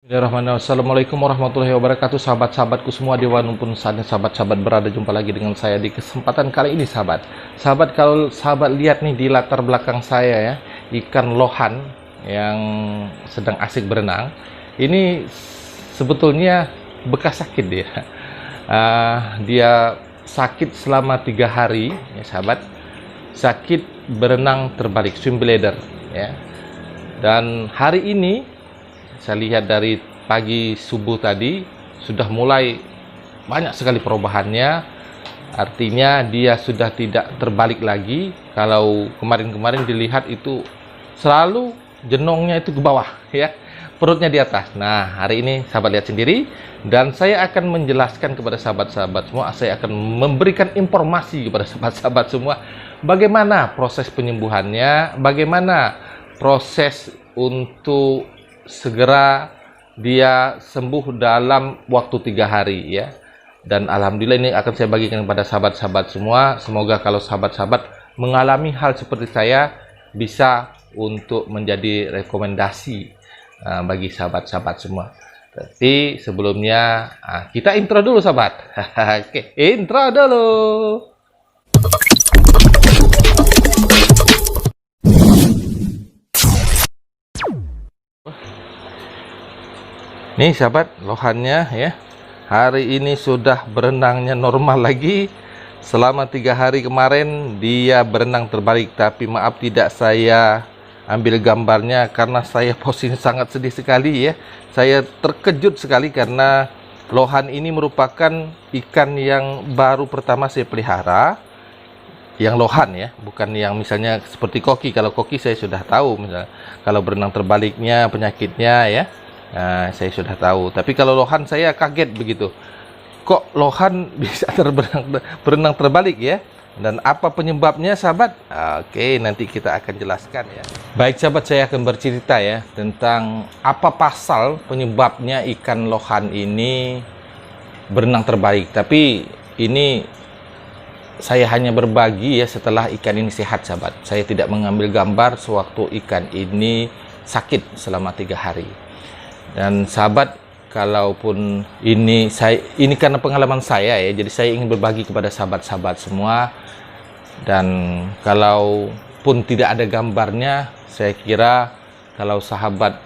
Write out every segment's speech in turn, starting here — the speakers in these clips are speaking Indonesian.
Bismillahirrahmanirrahim. Assalamualaikum warahmatullahi wabarakatuh, sahabat-sahabatku semua dimanapun saatnya sahabat-sahabat berada. Jumpa lagi dengan saya di kesempatan kali ini, sahabat. Kalau sahabat lihat nih di latar belakang saya ya, ikan lohan yang sedang asik berenang. Ini sebetulnya bekas sakit dia. Dia sakit selama 3 hari ya sahabat. Sakit berenang terbalik, swim bladder ya. Dan hari ini saya lihat dari pagi subuh tadi sudah mulai banyak sekali perubahannya. Artinya dia sudah tidak terbalik lagi. Kalau kemarin-kemarin dilihat itu selalu jenongnya itu ke bawah ya, perutnya di atas. Nah, hari ini sahabat lihat sendiri dan saya akan menjelaskan kepada sahabat-sahabat semua. Saya akan memberikan informasi kepada sahabat-sahabat semua bagaimana proses penyembuhannya, bagaimana proses untuk segera dia sembuh dalam waktu 3 hari ya. Dan alhamdulillah ini akan saya bagikan kepada sahabat-sahabat semua. Semoga kalau sahabat-sahabat mengalami hal seperti saya bisa untuk menjadi rekomendasi bagi sahabat-sahabat semua. Tapi sebelumnya kita intro dulu sahabat. Oke, intro dulu. Nih sahabat, lohannya ya, hari ini sudah berenangnya normal lagi. Selama 3 hari kemarin dia berenang terbalik, tapi maaf tidak saya ambil gambarnya karena saya posisi sangat sedih sekali ya. Saya terkejut sekali karena lohan ini merupakan ikan yang baru pertama saya pelihara. Yang lohan ya, bukan yang misalnya seperti koki. Kalau koki saya sudah tahu, misalnya kalau berenang terbaliknya penyakitnya ya. Nah, saya sudah tahu. Tapi kalau lohan saya kaget begitu. Kok lohan bisa berenang terbalik ya? Dan apa penyebabnya sahabat? Oke, nanti kita akan jelaskan ya. Baik sahabat, saya akan bercerita ya tentang apa pasal penyebabnya ikan lohan ini berenang terbalik. Tapi ini saya hanya berbagi ya setelah ikan ini sehat sahabat. Saya tidak mengambil gambar sewaktu ikan ini sakit selama 3 hari. Dan sahabat, kalaupun ini karena pengalaman saya ya, jadi saya ingin berbagi kepada sahabat-sahabat semua. Dan kalaupun tidak ada gambarnya, saya kira kalau sahabat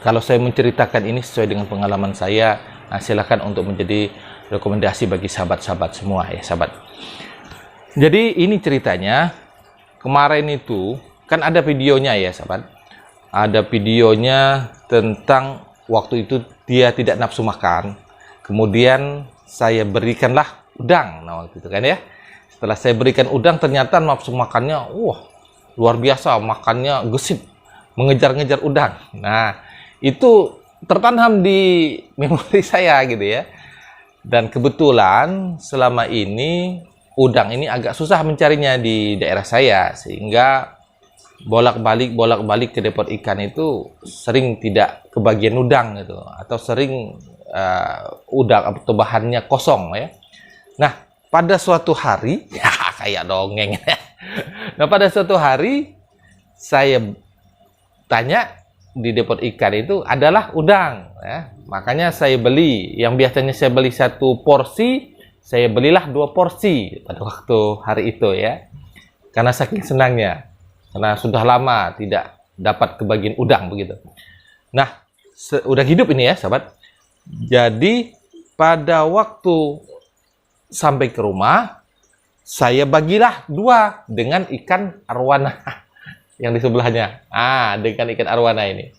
kalau saya menceritakan ini sesuai dengan pengalaman saya, silakan untuk menjadi rekomendasi bagi sahabat-sahabat semua ya sahabat. Jadi ini ceritanya, kemarin itu kan ada videonya ya sahabat. Ada videonya tentang waktu itu dia tidak nafsu makan. Kemudian saya berikanlah udang. Nah, waktu itu kan ya. Setelah saya berikan udang, ternyata nafsu makannya luar biasa, makannya gesit, mengejar-ngejar udang. Nah, itu tertanam di memori saya gitu ya. Dan kebetulan selama ini udang ini agak susah mencarinya di daerah saya, sehingga bolak-balik ke depot ikan itu sering tidak kebagian udang gitu, atau sering udang atau bahannya kosong ya. Nah, pada suatu hari ya kayak dongeng. Nah, pada suatu hari saya tanya di depot ikan itu adalah udang ya. Makanya saya beli, yang biasanya saya beli 1 porsi, saya belilah 2 porsi pada waktu hari itu ya. Karena saking senangnya. Karena sudah lama tidak dapat kebagian udang begitu. Nah, udah hidup ini ya sahabat. Jadi pada waktu sampai ke rumah, saya bagilah 2 dengan ikan arwana yang di sebelahnya. Dengan ikan arwana ini.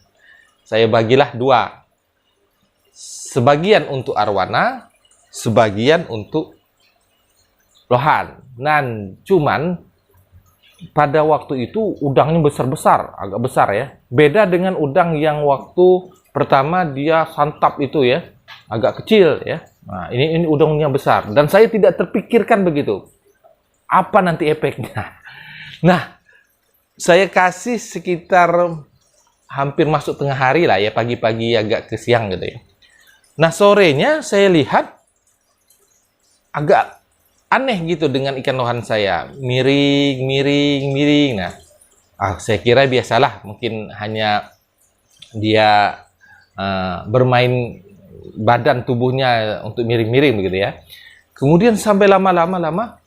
Saya bagilah 2. Sebagian untuk arwana, sebagian untuk lohan. Dan cuman pada waktu itu udangnya besar-besar, agak besar ya. Beda dengan udang yang waktu pertama dia santap itu ya, agak kecil ya. Nah, ini udangnya besar dan saya tidak terpikirkan begitu. Apa nanti efeknya? Nah, saya kasih sekitar hampir masuk tengah hari lah ya, pagi-pagi agak ke siang gitu ya. Nah, sorenya saya lihat agak aneh gitu dengan ikan lohan saya, miring. Nah, saya kira biasalah, mungkin hanya dia bermain badan tubuhnya untuk miring-miring begitu ya. Kemudian sampai lama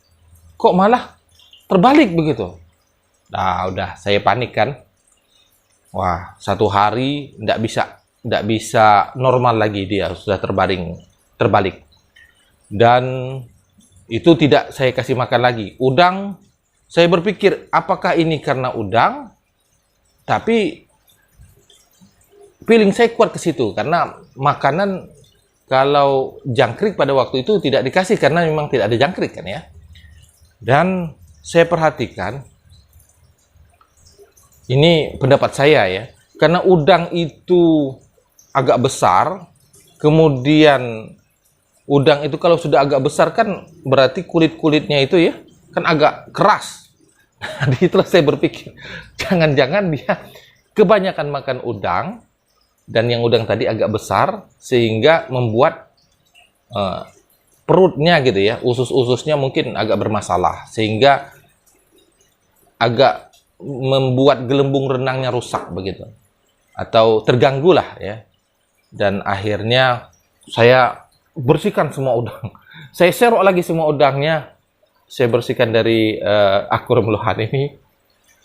kok malah terbalik begitu. Nah, udah saya panik kan. Wah, 1 hari tidak bisa normal lagi, dia sudah terbalik. Dan itu tidak saya kasih makan lagi. Udang, saya berpikir apakah ini karena udang? Tapi feeling saya kuat ke situ karena makanan kalau jangkrik pada waktu itu tidak dikasih karena memang tidak ada jangkrik kan ya. Dan saya perhatikan, ini pendapat saya ya, karena udang itu agak besar, kemudian udang itu kalau sudah agak besar kan berarti kulit-kulitnya itu ya kan agak keras. Nah, itulah saya berpikir, jangan-jangan dia kebanyakan makan udang, dan yang udang tadi agak besar sehingga membuat perutnya gitu ya, usus-ususnya mungkin agak bermasalah sehingga agak membuat gelembung renangnya rusak begitu atau terganggu lah ya. Dan akhirnya saya bersihkan semua udang. Saya serok lagi semua udangnya, saya bersihkan dari akuarium lohan ini.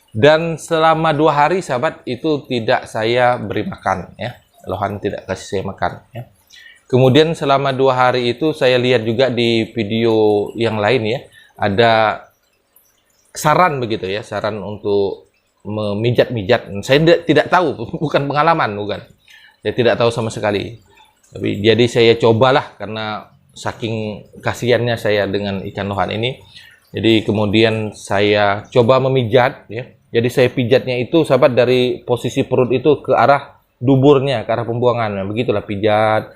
Dan selama 2 hari sahabat itu tidak saya beri makan ya, lohan tidak kasih saya makan ya. Kemudian selama 2 hari itu saya lihat juga di video yang lain ya, ada saran begitu ya, saran untuk memijat-mijat. Saya tidak tahu, bukan pengalaman, bukan. Saya tidak tahu sama sekali. Tapi jadi saya cobalah karena saking kasihannya saya dengan ikan lohan ini. Jadi kemudian saya coba memijat ya. Jadi saya pijatnya itu sahabat dari posisi perut itu ke arah duburnya, ke arah pembuangan. Nah, begitulah pijat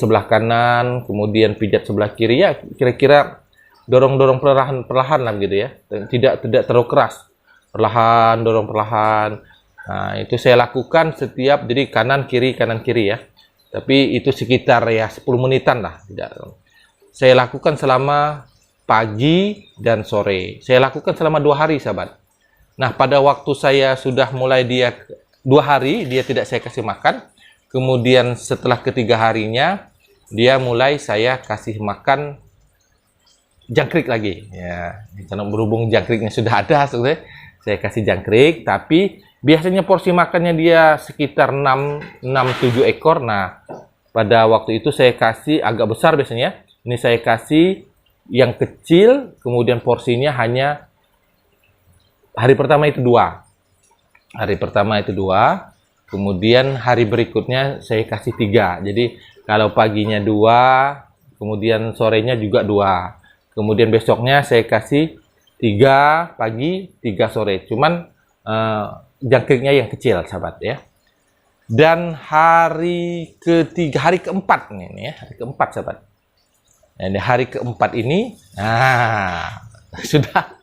sebelah kanan, kemudian pijat sebelah kiri ya, kira-kira dorong-dorong perlahan lah gitu ya. Tidak terlalu keras. Perlahan, dorong perlahan. Nah, itu saya lakukan setiap, jadi kanan kiri ya. Tapi itu sekitar ya 10 menitan lah, tidak. Saya lakukan selama pagi dan sore. Saya lakukan selama 2 hari sahabat. Nah, pada waktu saya sudah mulai dia 2 hari, dia tidak saya kasih makan. Kemudian setelah ketiga harinya, dia mulai saya kasih makan jangkrik lagi. Ya, karena berhubung jangkriknya sudah ada, saya kasih jangkrik. Tapi biasanya porsi makannya dia sekitar 6-7 ekor. Nah, pada waktu itu saya kasih agak besar biasanya. Ini saya kasih yang kecil, kemudian porsinya hanya hari pertama itu 2. Hari pertama itu 2, kemudian hari berikutnya saya kasih 3. Jadi kalau paginya 2, kemudian sorenya juga 2. Kemudian besoknya saya kasih 3 pagi, 3 sore. Cuman jangkriknya yang kecil sahabat ya. Dan hari ketiga, hari keempat nih ya, hari keempat sahabat. Nah, di hari keempat ini, nah sudah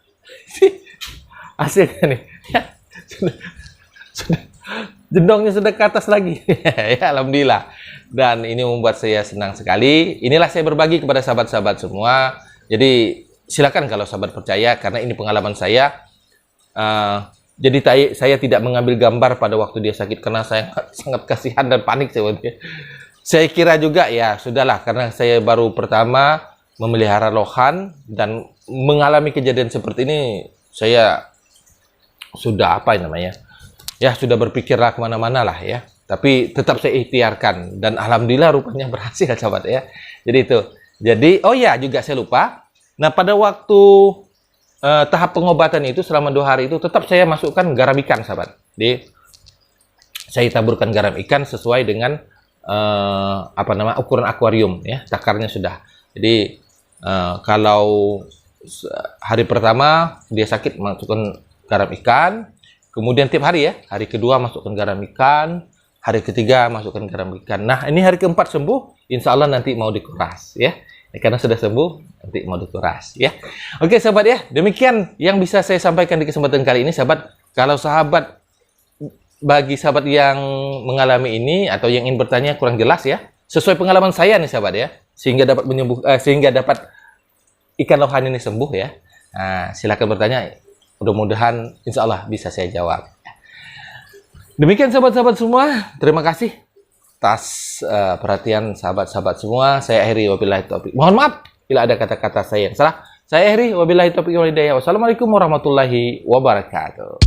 hasilnya nih, ya, sudah jendongnya sudah ke atas lagi, ya alhamdulillah. Dan ini membuat saya senang sekali. Inilah saya berbagi kepada sahabat-sahabat semua. Jadi silakan kalau sahabat percaya, karena ini pengalaman saya. Jadi saya tidak mengambil gambar pada waktu dia sakit karena saya sangat kasihan dan panik saya kira juga ya sudahlah, karena saya baru pertama memelihara lohan dan mengalami kejadian seperti ini, saya sudah apa namanya ya, sudah berpikirlah kemana-mana lah ya. Tapi tetap saya ikhtiarkan dan alhamdulillah rupanya berhasil sahabat ya. Jadi itu. Jadi oh ya, juga saya lupa. Nah, pada waktu tahap pengobatan itu selama 2 hari itu tetap saya masukkan garam ikan sahabat. Jadi saya taburkan garam ikan sesuai dengan apa nama ukuran akuarium ya, takarnya sudah. Jadi kalau hari pertama dia sakit masukkan garam ikan, kemudian tiap hari ya, hari kedua masukkan garam ikan, hari ketiga masukkan garam ikan. Nah, ini hari keempat sembuh, insya Allah nanti mau dikuras ya. Karena sudah sembuh, nanti mau dikuras ya. Oke sahabat ya, demikian yang bisa saya sampaikan di kesempatan kali ini sahabat. Kalau sahabat, bagi sahabat yang mengalami ini atau yang ingin bertanya kurang jelas ya, sesuai pengalaman saya nih sahabat ya, sehingga dapat sehingga dapat ikan lohan ini sembuh ya. Nah, silakan bertanya, mudah-mudahan insya Allah bisa saya jawab. Demikian sahabat-sahabat semua, terima kasih atas perhatian sahabat-sahabat semua. Saya akhiri, wabillahi taufik. Mohon maaf bila ada kata-kata saya yang salah. Saya akhiri, wabillahi taufik wal hidayah. Wassalamualaikum warahmatullahi wabarakatuh.